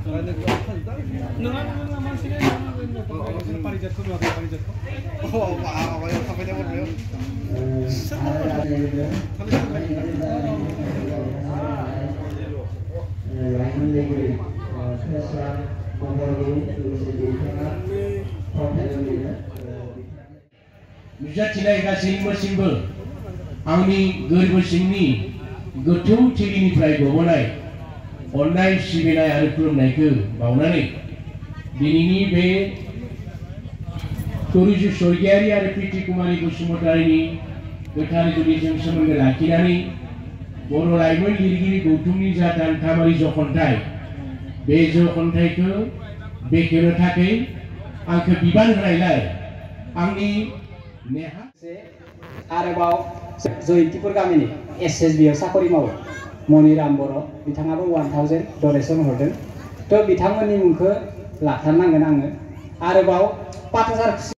Nggak masih parijat ko ba parijat ko? Oh, apa yang sampai dia berdua? Nujatilai gaसैबो आंनि गोरबो सिंनि गोथौ थिलिनिफ्राय गबोनाय अननाय सिबिनाय आरो खुलुमनायखौ बावनानै दिनैनि बे टुरिजु स्वर्गियारि आरो प्रीति कुमारी बसुमतारीनि गोथार जुलिजों सोमोन्दो लाखिनानै बर' लाइमोन लिरगिरि गौतुमनि जा दानथामारि जखन्थाइ बे जखन्थाइखौ बेखेवनो थाखाय आंखौ बिबान होनायलाय आंनि नेहा आरोबाव जयन्तिपुर गामिनि SSB आव साखरि मावो मनिराम बर' बिथाङाबो 1000 डनेसन हरदों। थ' बिथांमोननि मुंखौ लाथारनांगोन आङो। आरोबाव 5000